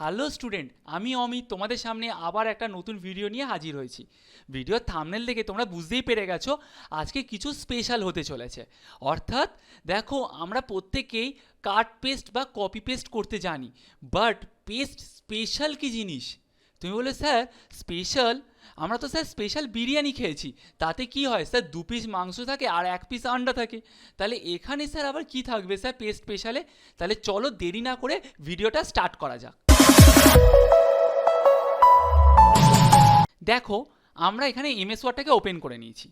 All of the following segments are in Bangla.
হ্যালো স্টুডেন্ট, আমি অমিত তোমাদের সামনে আবার একটা নতুন ভিডিও নিয়ে হাজির হয়েছি। ভিডিওর থাম্বনেল দেখে তোমরা বুঝতেই পেরে গেছো আজকে কিছু স্পেশাল হতে চলেছে। অর্থাৎ দেখো, আমরা প্রত্যেকেই কাট পেস্ট বা কপি পেস্ট করতে জানি, বাট পেস্ট স্পেশাল কি জিনিস? তুমি বলে স্যার স্পেশাল, আমরা তো স্যার স্পেশাল বিরিয়ানি খেয়েছি, তাতে কি হয় স্যার? 2 পিস মাংস থাকে আর 1 পিস আন্ডা থাকে। তাহলে এখানে স্যার আবার কি থাকবে স্যার পেস্ট স্পেশালে? তাহলে চলো দেরি না করে ভিডিওটা স্টার্ট করা যাক। দেখো, আমরা এখানে এমএস ওয়ার্ডটাকে ওপেন করে নিয়েছি।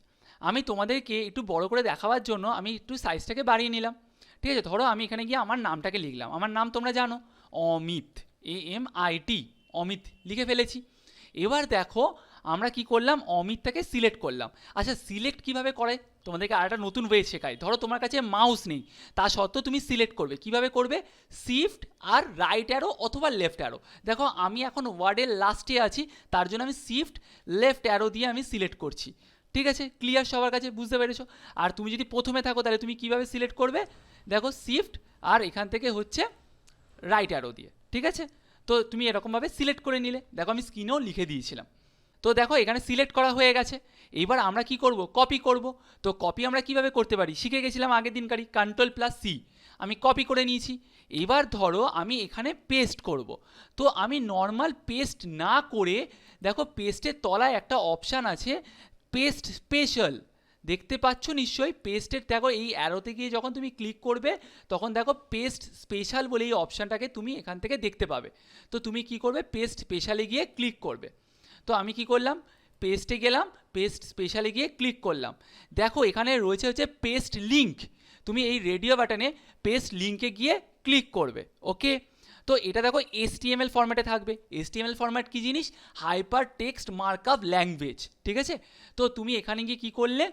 আমি তোমাদেরকে একটু বড় করে দেখাবার জন্য আমি একটু সাইজটাকে বাড়িয়ে নিলাম। ঠিক আছে, ধরো আমি এখানে গিয়ে আমার নামটাকে লিখলাম। আমার নাম তোমরা জানো, অমিত, AMIT, অমিত লিখে ফেলেছি। এবার দেখো আমরা কি করলাম, অমিতটাকে সিলেক্ট করলাম। আচ্ছা, সিলেক্ট কিভাবে করে তোমাদেরকে আর একটা নতুন ওয়ে শেখাই। ধরো তোমার কাছে মাউস নেই, তা সত্ত্বেও তুমি সিলেক্ট করবে। কিভাবে করবে? শিফট আর রাইট অ্যারো অথবা লেফট অ্যারো। দেখো আমি এখন ওয়ার্ডের লাস্টে আছি, তার জন্য আমি শিফট লেফট অ্যারো দিয়ে আমি সিলেক্ট করছি। ঠিক আছে, ক্লিয়ার সবার কাছে? বুঝতে পেরেছো? আর তুমি যদি প্রথমে থাকো তাহলে তুমি কিভাবে সিলেক্ট করবে? দেখো শিফট আর এখান থেকে হচ্ছে রাইট অ্যারো দিয়ে। ঠিক আছে, তো তুমি এরকমভাবে সিলেক্ট করে নিলে। দেখো আমি স্ক্রিনেও লিখে দিয়েছিলাম। তো দেখো এখানে সিলেক্ট করা হয়ে গেছে। এইবার আমরা কি করব? কপি করব। তো কপি আমরা কিভাবে করতে পারি শিখে গেছিলাম আগের দিনকারই, Ctrl+C। আমি কপি করে নিয়েছি। এবার ধরো আমি এখানে পেস্ট করব। তো আমি নর্মাল পেস্ট না করে, দেখো পেস্টের তলায় একটা অপশান আছে পেস্ট স্পেশাল, দেখতে পাচ্ছ নিশ্চয়ই? পেস্টের দেখো এই অ্যারোতে গিয়ে যখন তুমি ক্লিক করবে তখন দেখো পেস্ট স্পেশাল বলে এই অপশানটাকে তুমি এখান থেকে দেখতে পাবে। তো তুমি কি করবে? পেস্ট স্পেশালে গিয়ে ক্লিক করবে। তো আমি কি করলাম? পেস্টে গেলাম, পেস্ট স্পেশালে গিয়ে ক্লিক করলাম। দেখো এখানে রয়েছে হচ্ছে পেস্ট লিঙ্ক। তুমি এই রেডিও বাটনে পেস্ট লিঙ্কে গিয়ে ক্লিক করবে। ওকে, তো এটা দেখো HTML ফরম্যাটে থাকবে। HTML ফরম্যাট কি জিনিস? Hyper text markup language. ঠিক আছে, তো তুমি এখানে গিয়ে কী করলে?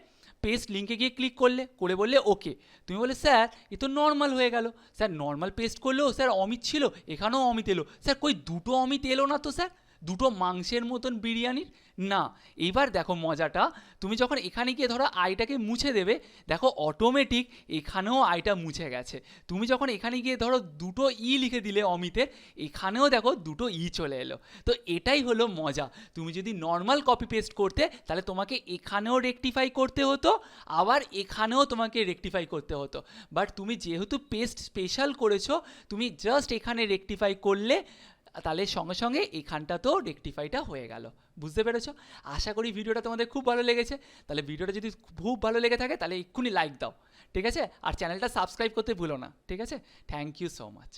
পেস্ট লিঙ্কে গিয়ে ক্লিক করলে, করে বললে ওকে। তুমি বলে স্যার এ তো নর্মাল হয়ে গেল। স্যার নর্মাল পেস্ট করলেও স্যার অমিত ছিল, এখানেও অমিত এলো। স্যার কই দুটো অমিত এলো না তো স্যার? দুটো মাংসের মতন বিরিয়ানির না। এইবার দেখো মজাটা, তুমি যখন এখানে গিয়ে ধরো আইটাকে মুছে দেবে, দেখো অটোমেটিক এখানেও আইটা মুছে গেছে। তুমি যখন এখানে গিয়ে ধরো দুটো লিখে দিলে অমিতের, এখানেও দেখো দুটো চলে এলো। তো এটাই হলো মজা। তুমি যদি নর্মাল কপি পেস্ট করতে তাহলে তোমাকে এখানেও রেকটিফাই করতে হতো, আবার এখানেও তোমাকে রেকটিফাই করতে হতো। বাট তুমি যেহেতু পেস্ট স্পেশাল করেছো, তুমি জাস্ট এখানে রেকটিফাই করলে, তাহলে সঙ্গে সঙ্গে এখানটাতেও রেকটিফাইটা হয়ে গেল। বুঝতে পেরেছো? আশা করি ভিডিওটা তোমাদের খুব ভালো লেগেছে। তাহলে ভিডিওটা যদি খুব ভালো লেগে থাকে তাহলে এক্ষুনি লাইক দাও। ঠিক আছে, আর চ্যানেলটা সাবস্ক্রাইব করতে ভুলো না। ঠিক আছে, থ্যাংক ইউ সো মাচ।